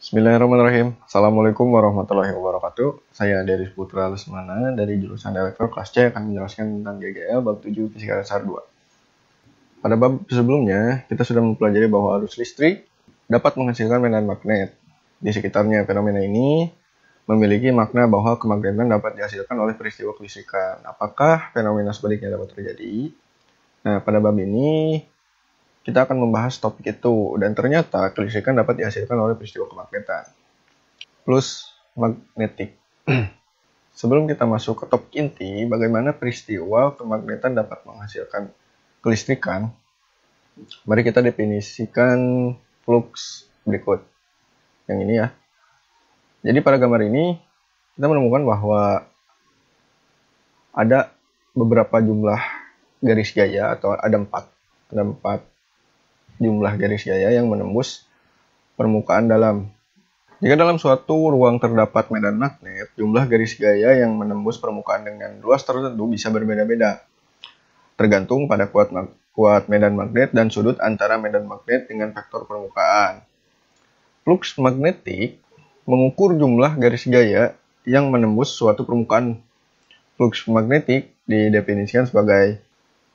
Bismillahirrahmanirrahim. Assalamualaikum warahmatullahi wabarakatuh. Saya Deris Putra Lesmana dari jurusan Elektro kelas C akan menjelaskan tentang GGL bab 7 Fisika Dasar 2. Pada bab sebelumnya, kita sudah mempelajari bahwa arus listrik dapat menghasilkan medan magnet. Di sekitarnya fenomena ini memiliki makna bahwa kemagnetan dapat dihasilkan oleh peristiwa kelistrikan. Apakah fenomena sebaliknya dapat terjadi? Nah, pada bab ini kita akan membahas topik itu, dan ternyata kelistrikan dapat dihasilkan oleh peristiwa kemagnetan. Plus magnetik. Sebelum kita masuk ke topik inti, bagaimana peristiwa kemagnetan dapat menghasilkan kelistrikan, mari kita definisikan flux berikut. Yang ini ya. Jadi pada gambar ini, kita menemukan bahwa ada beberapa jumlah garis gaya, atau ada empat jumlah garis gaya yang menembus permukaan dalam. Jika dalam suatu ruang terdapat medan magnet, jumlah garis gaya yang menembus permukaan dengan luas tertentu bisa berbeda-beda, tergantung pada kuat medan magnet dan sudut antara medan magnet dengan vektor permukaan. Flux magnetik mengukur jumlah garis gaya yang menembus suatu permukaan. Flux magnetik didefinisikan sebagai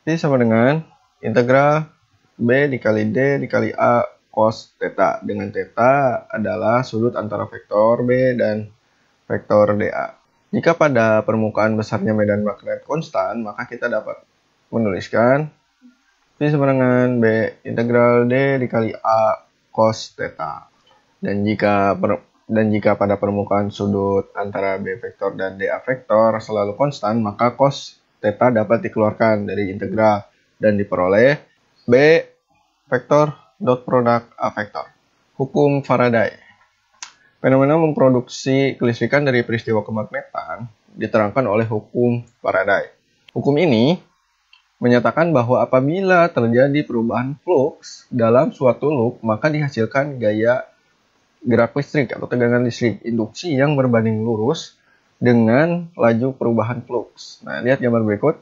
P sama dengan integral B dikali D dikali A cos theta, dengan theta adalah sudut antara vektor B dan vektor dA. Jika pada permukaan besarnya medan magnet konstan, maka kita dapat menuliskan P sama dengan B integral D dikali A cos theta. Dan jika pada permukaan sudut antara B vektor dan dA vektor selalu konstan, maka cos theta dapat dikeluarkan dari integral dan diperoleh B vektor dot produk A vektor. Hukum Faraday. Fenomena memproduksi kelistrikan dari peristiwa kemagnetan diterangkan oleh hukum Faraday. Hukum ini menyatakan bahwa apabila terjadi perubahan flux dalam suatu loop, maka dihasilkan gaya gerak listrik atau tegangan listrik induksi yang berbanding lurus dengan laju perubahan flux. Nah, lihat gambar berikut.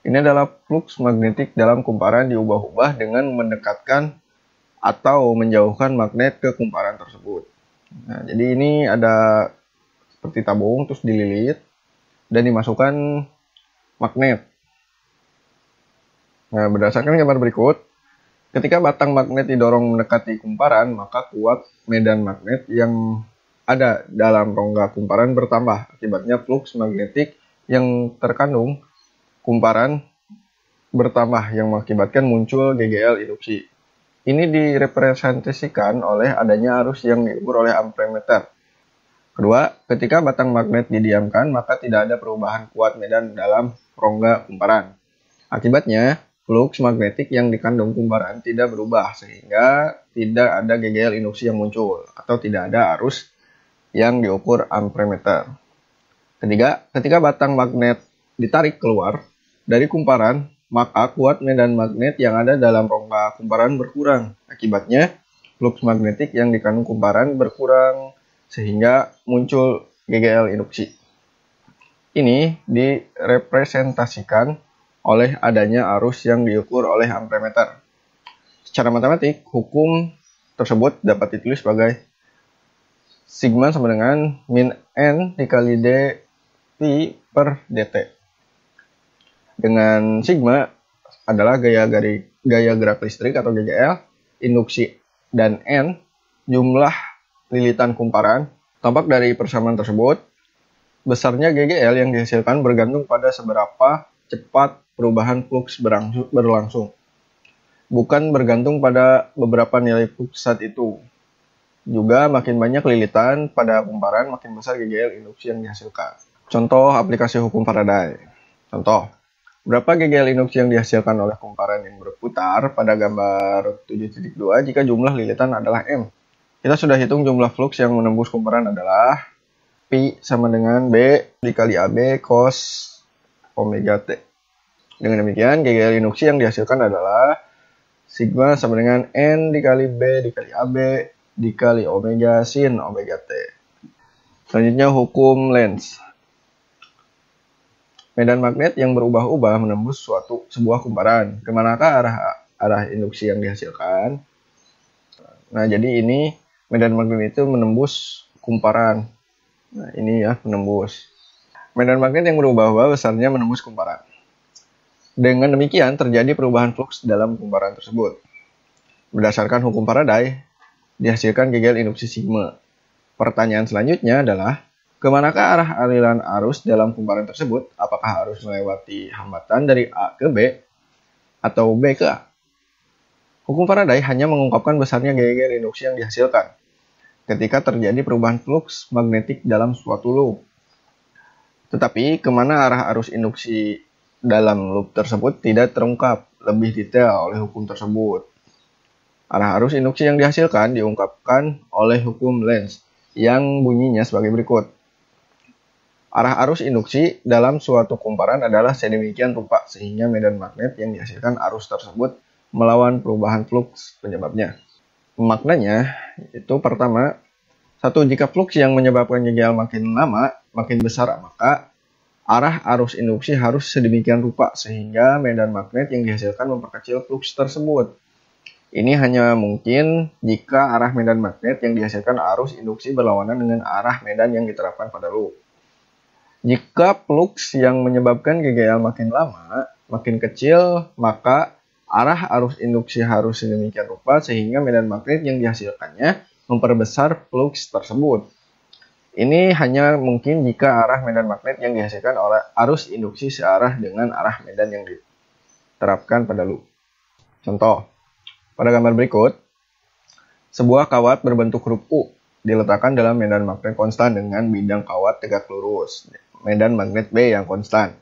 Ini adalah flux magnetik dalam kumparan diubah-ubah dengan mendekatkan atau menjauhkan magnet ke kumparan tersebut. Nah, jadi ini ada seperti tabung, terus dililit dan dimasukkan magnet. Nah, berdasarkan gambar berikut, ketika batang magnet didorong mendekati kumparan, maka kuat medan magnet yang ada dalam rongga kumparan bertambah. Akibatnya flux magnetik yang terkandung kumparan bertambah yang mengakibatkan muncul GGL induksi. Ini direpresentasikan oleh adanya arus yang diukur oleh amperemeter. Kedua, ketika batang magnet didiamkan, maka tidak ada perubahan kuat medan dalam rongga kumparan. Akibatnya, flux magnetik yang dikandung kumparan tidak berubah, sehingga tidak ada GGL induksi yang muncul, atau tidak ada arus yang diukur amperemeter. Ketiga, ketika batang magnet ditarik keluar dari kumparan, maka kuat medan magnet yang ada dalam rongga kumparan berkurang. Akibatnya, flux magnetik yang dikandung kumparan berkurang sehingga muncul GGL induksi. Ini direpresentasikan oleh adanya arus yang diukur oleh amperemeter. Secara matematik, hukum tersebut dapat ditulis sebagai sigma sama dengan min N dikali D Pi per dt. Dengan sigma adalah gaya gerak listrik atau GGL, induksi, dan N jumlah lilitan kumparan. Tampak dari persamaan tersebut, besarnya GGL yang dihasilkan bergantung pada seberapa cepat perubahan flux berlangsung, bukan bergantung pada beberapa nilai flux saat itu. Juga makin banyak lilitan pada kumparan, makin besar GGL induksi yang dihasilkan. Contoh aplikasi hukum Faraday. Contoh, berapa GGL induksi yang dihasilkan oleh kumparan yang berputar pada gambar 7.2 jika jumlah lilitan adalah M. Kita sudah hitung jumlah flux yang menembus kumparan adalah Pi sama dengan B dikali AB cos omega T. Dengan demikian, GGL induksi yang dihasilkan adalah sigma sama dengan N dikali B dikali AB dikali omega sin omega T. Selanjutnya hukum Lenz. Medan magnet yang berubah-ubah menembus sebuah kumparan. Kemanakah arah induksi yang dihasilkan? Nah, jadi ini Medan magnet itu menembus kumparan. Nah, ini ya menembus. Medan magnet yang berubah-ubah besarnya menembus kumparan. Dengan demikian terjadi perubahan fluks dalam kumparan tersebut. Berdasarkan hukum Faraday, dihasilkan gegel induksi sigma. Pertanyaan selanjutnya adalah, kemanakah arah aliran arus dalam kumparan tersebut? Apakah arus melewati hambatan dari A ke B atau B ke A? Hukum Faraday hanya mengungkapkan besarnya gegel induksi yang dihasilkan ketika terjadi perubahan fluks magnetik dalam suatu loop. Tetapi kemana arah arus induksi dalam loop tersebut tidak terungkap lebih detail oleh hukum tersebut. Arah arus induksi yang dihasilkan diungkapkan oleh hukum Lenz yang bunyinya sebagai berikut. Arah arus induksi dalam suatu kumparan adalah sedemikian rupa sehingga medan magnet yang dihasilkan arus tersebut melawan perubahan fluks penyebabnya. Maknanya itu pertama, satu, jika fluks yang menyebabkan gegel makin lama, makin besar, maka arah arus induksi harus sedemikian rupa sehingga medan magnet yang dihasilkan memperkecil fluks tersebut. Ini hanya mungkin jika arah medan magnet yang dihasilkan arus induksi berlawanan dengan arah medan yang diterapkan pada loop. Jika fluks yang menyebabkan GGL makin lama, makin kecil, maka arah arus induksi harus sedemikian rupa sehingga medan magnet yang dihasilkannya memperbesar fluks tersebut. Ini hanya mungkin jika arah medan magnet yang dihasilkan oleh arus induksi searah dengan arah medan yang diterapkan pada loop. Contoh, pada gambar berikut, sebuah kawat berbentuk huruf U diletakkan dalam medan magnet konstan dengan bidang kawat tegak lurus, medan magnet B yang konstan.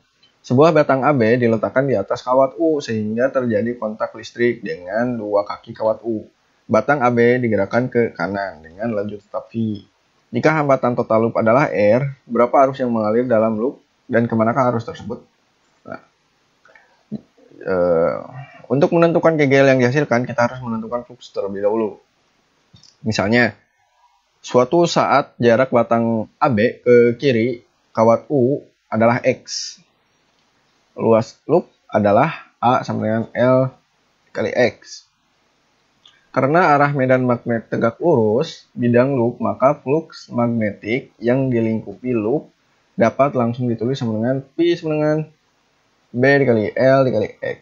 Sebuah batang AB diletakkan di atas kawat U sehingga terjadi kontak listrik dengan dua kaki kawat U. Batang AB digerakkan ke kanan dengan laju tetap V. Jika hambatan total loop adalah R, berapa arus yang mengalir dalam loop dan kemanakah arus tersebut? Nah, untuk menentukan GGL yang dihasilkan, kita harus menentukan fluks terlebih dahulu. Misalnya, suatu saat jarak batang AB ke kiri kawat U adalah X. Luas loop adalah A sama dengan L kali X. Karena arah medan magnet tegak lurus bidang loop, maka fluks magnetik yang dilingkupi loop dapat langsung ditulis sama dengan P sama dengan B dikali L dikali X.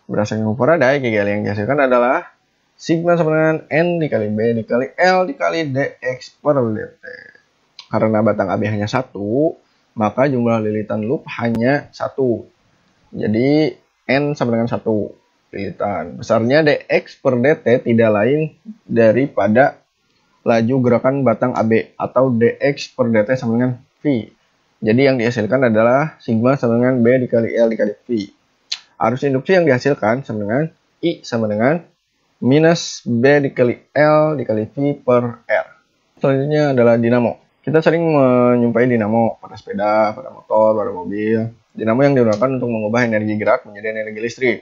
Berdasarkan hukum Faraday, GGL yang dihasilkan adalah sigma sama dengan N dikali B dikali L dikali dx per dt. Karena batang AB hanya satu, maka jumlah lilitan loop hanya satu. Jadi N sama dengan 1 lilitan. Besarnya dx per dt tidak lain daripada laju gerakan batang AB atau dx per dt sama dengan V. Jadi yang dihasilkan adalah sigma sama dengan B dikali L dikali V. Arus induksi yang dihasilkan sama dengan I sama dengan minus B dikali L dikali V per R. Selanjutnya adalah dinamo. Kita sering menyumpai dinamo pada sepeda, pada motor, pada mobil. Dinamo yang digunakan untuk mengubah energi gerak menjadi energi listrik.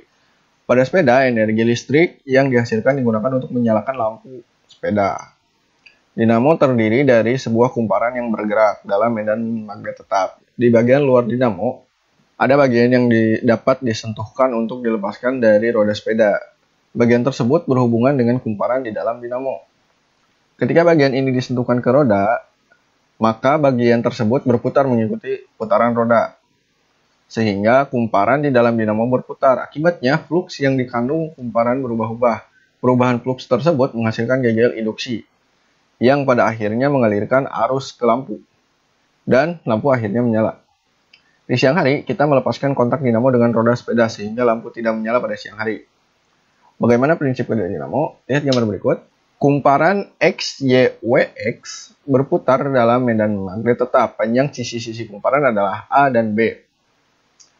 Pada sepeda, energi listrik yang dihasilkan digunakan untuk menyalakan lampu sepeda. Dinamo terdiri dari sebuah kumparan yang bergerak dalam medan magnet tetap. Di bagian luar dinamo, ada bagian yang dapat disentuhkan untuk dilepaskan dari roda sepeda. Bagian tersebut berhubungan dengan kumparan di dalam dinamo. Ketika bagian ini disentuhkan ke roda, maka bagian tersebut berputar mengikuti putaran roda. Sehingga kumparan di dalam dinamo berputar. Akibatnya, fluks yang dikandung kumparan berubah-ubah. Perubahan fluks tersebut menghasilkan GGL induksi, yang pada akhirnya mengalirkan arus ke lampu. Dan lampu akhirnya menyala. Di siang hari, kita melepaskan kontak dinamo dengan roda sepeda sehingga lampu tidak menyala pada siang hari. Bagaimana prinsip kerja dinamo? Lihat gambar berikut. Kumparan XYWX berputar dalam medan magnet tetap. Panjang sisi-sisi kumparan adalah A dan B.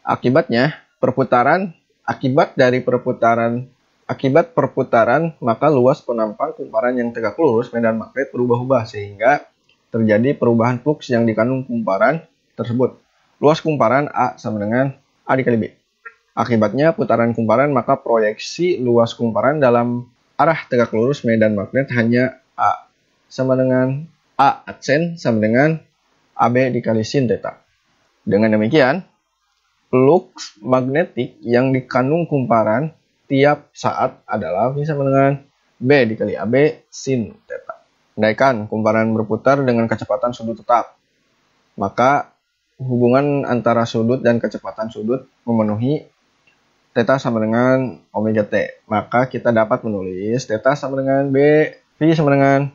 Akibat perputaran, maka luas penampang kumparan yang tegak lurus medan magnet berubah-ubah sehingga terjadi perubahan fluks yang dikandung kumparan tersebut. Luas kumparan A sama dengan A dikali B. Akibatnya putaran kumparan, maka proyeksi luas kumparan dalam arah tegak lurus medan magnet hanya A sama dengan A adsen sama dengan AB dikali sin theta. Dengan demikian, fluks magnetik yang dikandung kumparan tiap saat adalah V sama dengan B dikali AB sin theta. Andaikan kumparan berputar dengan kecepatan sudut tetap, maka hubungan antara sudut dan kecepatan sudut memenuhi theta sama dengan omega t. Maka kita dapat menulis theta sama dengan B, V sama dengan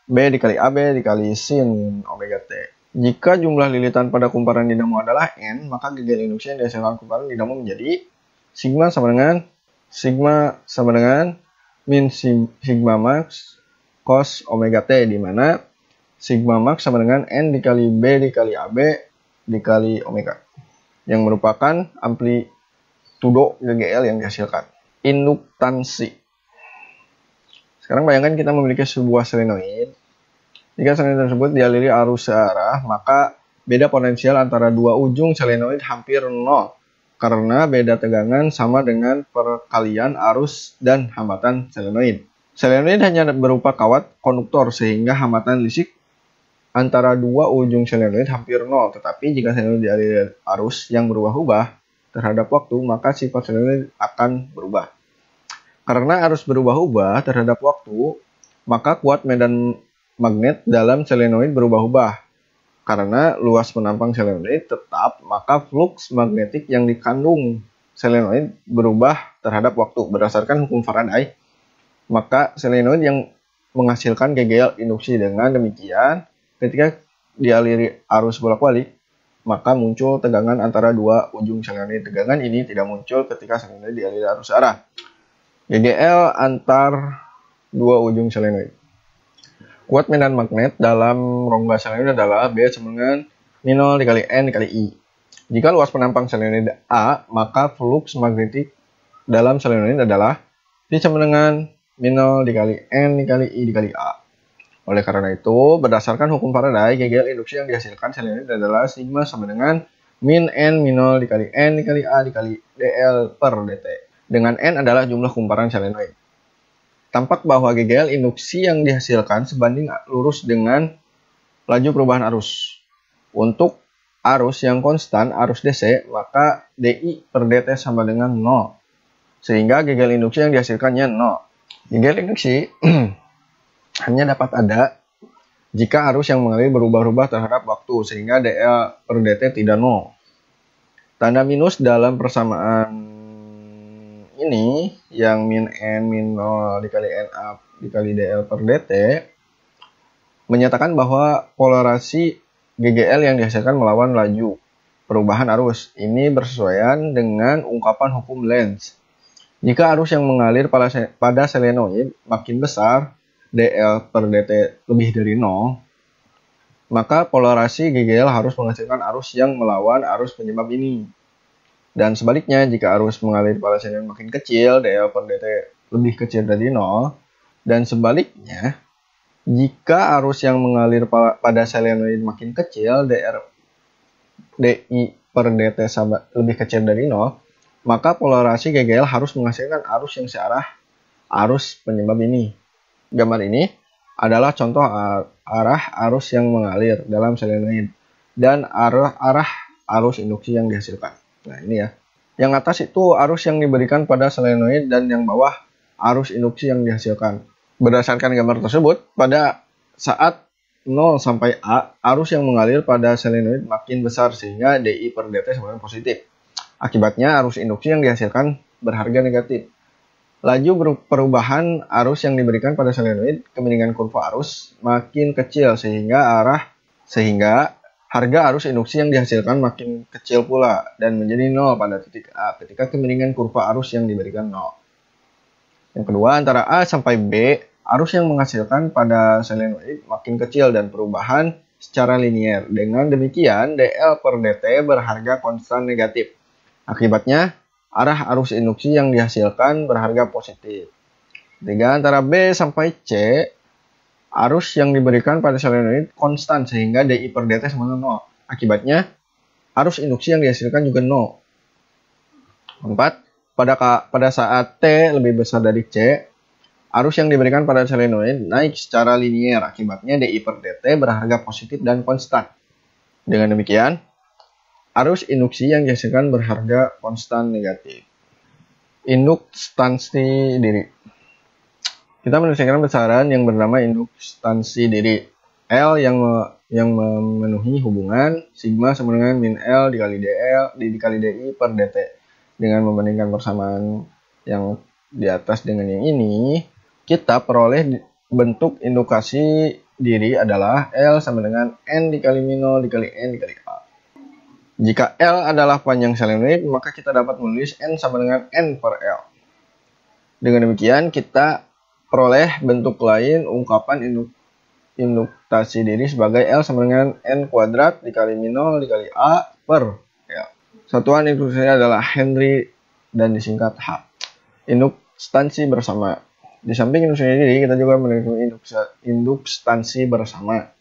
B dikali AB dikali sin omega t. Jika jumlah lilitan pada kumparan dinamo adalah N, maka gegel induksi yang dihasilkan kumparan dinamo menjadi sigma sama dengan min sigma max cos omega t, di mana sigma max sama dengan N dikali B dikali AB dikali omega, yang merupakan amplitudo GGL yang dihasilkan. Induktansi. Sekarang bayangkan kita memiliki sebuah solenoid. Jika solenoid tersebut dialiri arus searah, maka beda potensial antara dua ujung solenoid hampir nol, karena beda tegangan sama dengan perkalian arus dan hambatan solenoid. Solenoid hanya berupa kawat konduktor, sehingga hambatan listrik antara dua ujung solenoid hampir nol. Tetapi jika solenoid dialiri arus yang berubah-ubah terhadap waktu, maka sifat solenoid akan berubah. Karena arus berubah-ubah terhadap waktu, maka kuat medan magnet dalam solenoid berubah-ubah. Karena luas penampang solenoid tetap, maka flux magnetik yang dikandung solenoid berubah terhadap waktu. Berdasarkan hukum Faraday, maka solenoid yang menghasilkan GGL induksi. Dengan demikian, ketika dialiri arus bolak-balik, maka muncul tegangan antara dua ujung solenoid. Tegangan ini tidak muncul ketika solenoid dialiri arus arah. GGL antar dua ujung solenoid. Kuat medan magnet dalam rongga solenoid adalah B sama dengan min0 dikali N dikali I. Jika luas penampang solenoid A, maka flux magnetik dalam solenoid adalah V sama dengan min0 dikali N dikali I dikali A. Oleh karena itu, berdasarkan hukum Faraday, GGL induksi yang dihasilkan solenoid adalah sigma sama dengan min N min0 dikali N dikali A dikali dl per dt. Dengan N adalah jumlah kumparan solenoid. Tampak bahwa GGL induksi yang dihasilkan sebanding lurus dengan laju perubahan arus. Untuk arus yang konstan, arus DC, maka dI per dt sama dengan 0. Sehingga GGL induksi yang dihasilkannya 0. GGL induksi hanya dapat ada jika arus yang mengalir berubah-ubah terhadap waktu, sehingga dl per dt tidak 0. Tanda minus dalam persamaan ini, yang min N min 0 dikali NA dikali dl per dt, menyatakan bahwa polarasi GGL yang dihasilkan melawan laju perubahan arus. Ini bersesuaian dengan ungkapan hukum Lenz. Jika arus yang mengalir pada solenoid makin besar, dl per dt lebih dari 0, maka polarasi GGL harus menghasilkan arus yang melawan arus penyebab ini. Dan sebaliknya, jika arus mengalir pada solenoid makin kecil, dl per dt lebih kecil dari 0. Dan sebaliknya, jika arus yang mengalir pada solenoid makin kecil, di per dt lebih kecil dari 0, maka polarasi GGL harus menghasilkan arus yang searah arus penyebab ini. Gambar ini adalah contoh arah arus yang mengalir dalam solenoid dan arah arus induksi yang dihasilkan. Nah ini ya, yang atas itu arus yang diberikan pada solenoid dan yang bawah arus induksi yang dihasilkan. Berdasarkan gambar tersebut, pada saat 0 sampai A, arus yang mengalir pada solenoid makin besar sehingga dI per dt sama dengan positif. Akibatnya arus induksi yang dihasilkan berharga negatif. Laju perubahan arus yang diberikan pada solenoid kemiringan kurva arus makin kecil sehingga harga arus induksi yang dihasilkan makin kecil pula dan menjadi 0 pada titik A ketika kemiringan kurva arus yang diberikan 0. Yang kedua, antara A sampai B, arus yang menghasilkan pada solenoid makin kecil dan perubahan secara linier. Dengan demikian, dl per dt berharga konstan negatif. Akibatnya, arah arus induksi yang dihasilkan berharga positif. Ketiga, antara B sampai C, arus yang diberikan pada solenoid konstan sehingga dI per dt sama dengan 0. Akibatnya, arus induksi yang dihasilkan juga 0. 4. Pada saat T lebih besar dari C, arus yang diberikan pada solenoid naik secara linier. Akibatnya, dI per dt berharga positif dan konstan. Dengan demikian, arus induksi yang dihasilkan berharga konstan negatif. Induktansi diri. Kita menuliskan besaran yang bernama induktansi diri. L yang memenuhi hubungan sigma sama dengan min L dikali DI per dt. Dengan membandingkan persamaan yang di atas dengan yang ini, kita peroleh bentuk indukasi diri adalah L sama dengan N dikali min0 dikali N dikali A. Jika L adalah panjang solenoid, maka kita dapat menulis N sama dengan N per L. Dengan demikian, kita peroleh bentuk lain ungkapan induktasi diri sebagai L sama dengan N kuadrat dikali min0 dikali A per L. Satuan induksinya adalah Henry dan disingkat H. Induktansi bersama. Di samping induksi diri, kita juga menemukan induktansi bersama.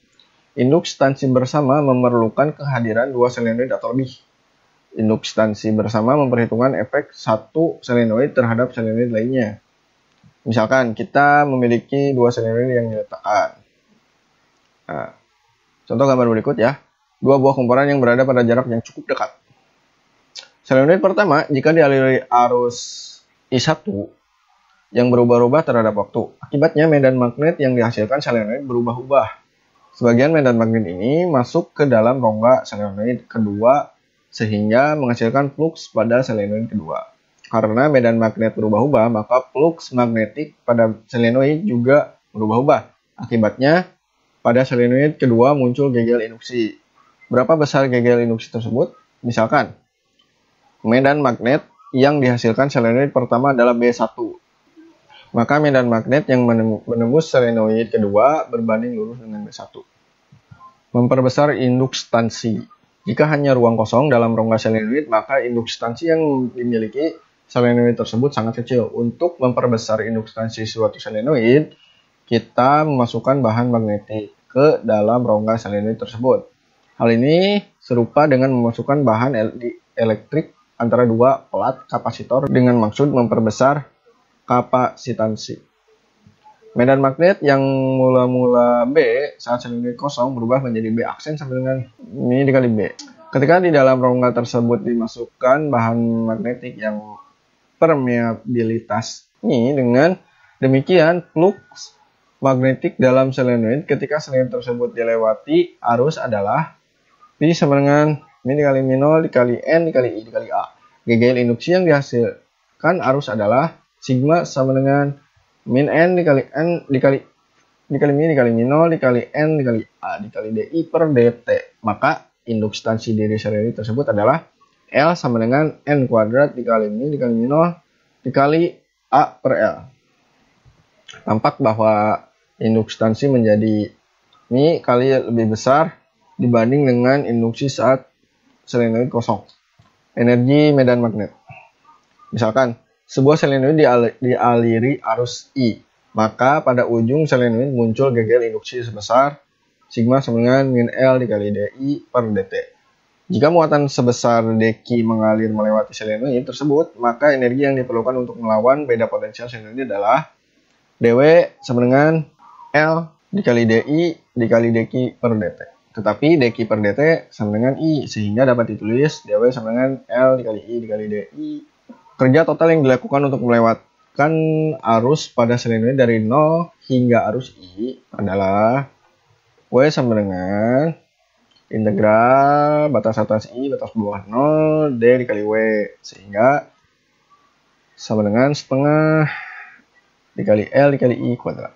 Induktansi bersama memerlukan kehadiran dua solenoid atau lebih. Induktansi bersama memperhitungkan efek satu solenoid terhadap solenoid lainnya. Misalkan kita memiliki dua solenoid yang diletakkan. Nah, contoh gambar berikut ya. Dua buah kumparan yang berada pada jarak yang cukup dekat. Solenoid pertama, jika dialiri arus I1 yang berubah-ubah terhadap waktu. Akibatnya medan magnet yang dihasilkan solenoid berubah-ubah. Sebagian medan magnet ini masuk ke dalam rongga solenoid kedua sehingga menghasilkan fluks pada solenoid kedua. Karena medan magnet berubah-ubah, maka fluks magnetik pada solenoid juga berubah-ubah. Akibatnya, pada solenoid kedua muncul gegel induksi. Berapa besar gegel induksi tersebut? Misalkan, medan magnet yang dihasilkan solenoid pertama adalah B1. Maka medan magnet yang menembus solenoid kedua berbanding lurus dengan B1. Memperbesar induktansi. Jika hanya ruang kosong dalam rongga solenoid, maka induktansi yang dimiliki solenoid tersebut sangat kecil. Untuk memperbesar induktansi suatu solenoid, kita memasukkan bahan magnetik ke dalam rongga solenoid tersebut. Hal ini serupa dengan memasukkan bahan elektrik antara dua pelat kapasitor dengan maksud memperbesar kapasitansi. Medan magnet yang mula-mula B saat solenoid kosong berubah menjadi B aksen sampai dengan ini dikali B. Ketika di dalam rongga tersebut dimasukkan bahan magnetik yang permeabilitas ini, dengan demikian flux magnetik dalam solenoid ketika solenoid tersebut dilewati arus adalah V sama dengan min dikali min0 dikali N dikali I dikali A. Gegel induksi yang dihasilkan arus adalah sigma sama dengan min N dikali N dikali min dikali min0 dikali N dikali A dikali DI per dt. Maka induktansi diri solenoid tersebut adalah L sama dengan N kuadrat dikali min dikali min0 dikali A per L. Tampak bahwa induktansi menjadi ini kali lebih besar dibanding dengan induksi saat solenoid kosong. Energi medan magnet. Misalkan, sebuah solenoid dialiri arus I, maka pada ujung solenoid muncul gegel induksi sebesar sigma sama dengan min L dikali DI per dt. Jika muatan sebesar dq mengalir melewati solenoid tersebut, maka energi yang diperlukan untuk melawan beda potensial solenoid adalah dW sama dengan L dikali DI dikali dq per dt. Tetapi dq per dt sama dengan I, sehingga dapat ditulis dW sama dengan L dikali I dikali DI. Kerja total yang dilakukan untuk melewatkan arus pada solenoid dari 0 hingga arus I adalah W sama dengan integral batas atas I batas bawah 0 D dikali W, sehingga sama dengan setengah dikali L dikali I kuadrat.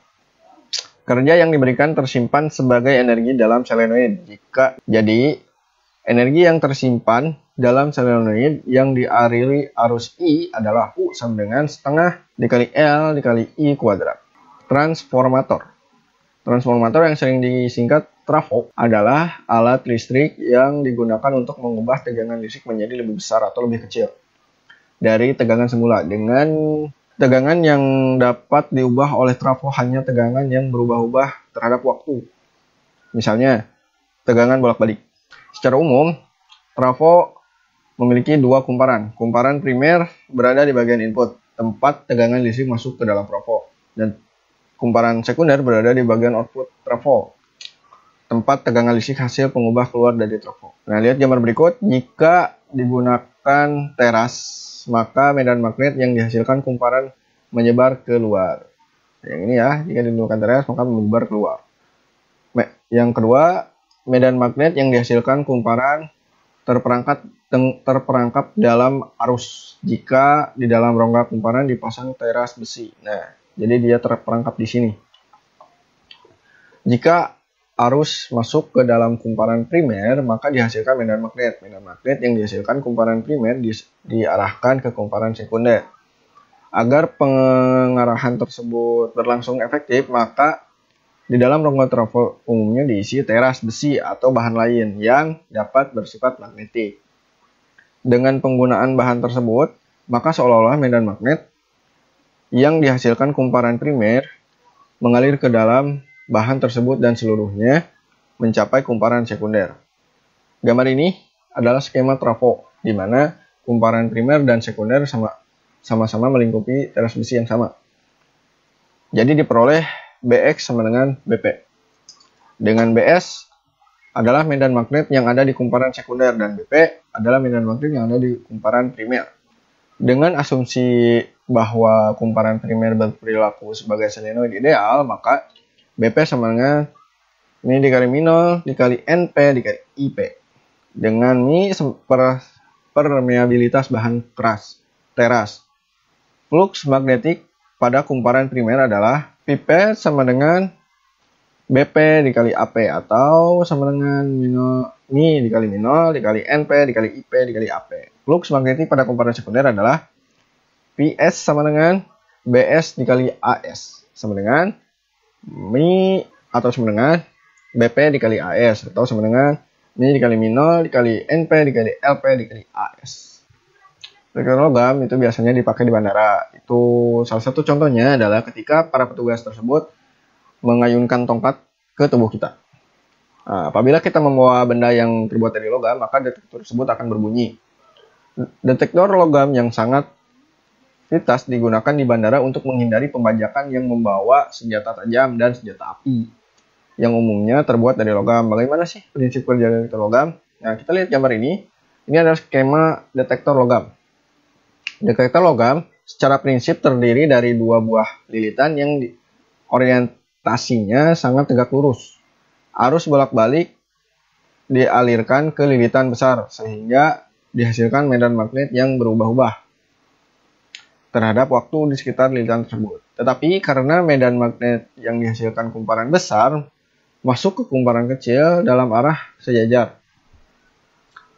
Kerja yang diberikan tersimpan sebagai energi dalam solenoid. Jadi, energi yang tersimpan dalam solenoid yang dialiri arus I adalah U sama dengan setengah dikali L dikali I kuadrat. Transformator. Transformator yang sering disingkat trafo adalah alat listrik yang digunakan untuk mengubah tegangan listrik menjadi lebih besar atau lebih kecil dari tegangan semula. Dengan tegangan yang dapat diubah oleh trafo hanya tegangan yang berubah-ubah terhadap waktu. Misalnya, tegangan bolak-balik. Secara umum, trafo memiliki dua kumparan. Kumparan primer berada di bagian input, tempat tegangan listrik masuk ke dalam trafo. Dan kumparan sekunder berada di bagian output trafo, tempat tegangan listrik hasil pengubah keluar dari trafo. Nah, lihat gambar berikut. Jika digunakan teras, maka medan magnet yang dihasilkan kumparan menyebar keluar. Yang ini ya, jika didahulukan teras maka menyebar keluar. Yang kedua, medan magnet yang dihasilkan kumparan terperangkap dalam arus jika di dalam rongga kumparan dipasang teras besi. Nah, jadi dia terperangkap di sini. Jika arus masuk ke dalam kumparan primer, maka dihasilkan medan magnet. Medan magnet yang dihasilkan kumparan primer diarahkan ke kumparan sekunder. Agar pengarahan tersebut berlangsung efektif, maka di dalam rongga trafo umumnya diisi teras besi atau bahan lain yang dapat bersifat magnetik. Dengan penggunaan bahan tersebut, maka seolah-olah medan magnet yang dihasilkan kumparan primer mengalir ke dalam bahan tersebut dan seluruhnya mencapai kumparan sekunder. Gambar ini adalah skema trafo, di mana kumparan primer dan sekunder sama-sama melingkupi teras besi yang sama. Jadi diperoleh Bx sama dengan Bp. Dengan Bs adalah medan magnet yang ada di kumparan sekunder dan Bp adalah medan magnet yang ada di kumparan primer. Dengan asumsi bahwa kumparan primer berperilaku sebagai solenoid ideal, maka Bp sama dengan ini dikali minol dikali Np dikali Ip. Dengan Mi permeabilitas bahan teras. Flux magnetik pada kumparan primer adalah Pipet sama dengan Bp dikali Ap atau sama dengan Mi dikali minol dikali Np dikali Ip dikali Ap. Flux magnetik pada kumparan sekunder adalah Ps sama dengan Bs dikali As sama dengan Mi atau sama dengan Bp dikali As atau sama dengan Mi dikali minol dikali Np dikali Lp dikali As. Detektor logam itu biasanya dipakai di bandara. Itu salah satu contohnya adalah ketika para petugas tersebut mengayunkan tongkat ke tubuh kita. Nah, apabila kita membawa benda yang terbuat dari logam, maka detektor tersebut akan berbunyi. Detektor logam yang sangat vitas digunakan di bandara untuk menghindari pembajakan yang membawa senjata tajam dan senjata api yang umumnya terbuat dari logam. Bagaimana sih prinsip kerja detektor logam? Nah, kita lihat gambar ini. Ini adalah skema detektor logam. Detektor logam secara prinsip terdiri dari dua buah lilitan yang orientasinya sangat tegak lurus. Arus bolak-balik dialirkan ke lilitan besar sehingga dihasilkan medan magnet yang berubah-ubah terhadap waktu di sekitar lilitan tersebut. Tetapi karena medan magnet yang dihasilkan kumparan besar masuk ke kumparan kecil dalam arah sejajar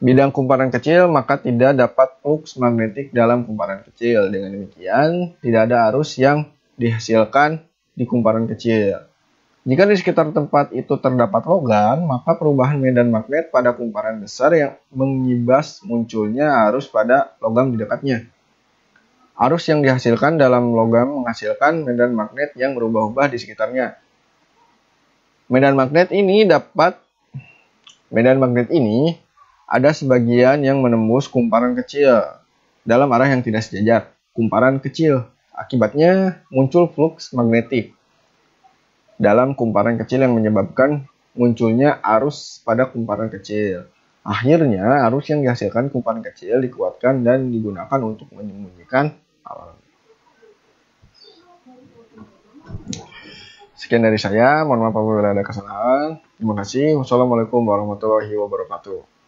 bidang kumparan kecil, maka tidak dapat flux magnetik dalam kumparan kecil. Dengan demikian, tidak ada arus yang dihasilkan di kumparan kecil. Jika di sekitar tempat itu terdapat logam, maka perubahan medan magnet pada kumparan besar yang mengibas munculnya arus pada logam di dekatnya. Arus yang dihasilkan dalam logam menghasilkan medan magnet yang berubah-ubah di sekitarnya. Medan magnet ini ada sebagian yang menembus kumparan kecil dalam arah yang tidak sejajar kumparan kecil. Akibatnya muncul flux magnetik dalam kumparan kecil yang menyebabkan munculnya arus pada kumparan kecil. Akhirnya arus yang dihasilkan kumparan kecil dikuatkan dan digunakan untuk menyembunyikan alarm. Sekian dari saya, mohon maaf apabila ada kesalahan. Terima kasih. Wassalamualaikum warahmatullahi wabarakatuh.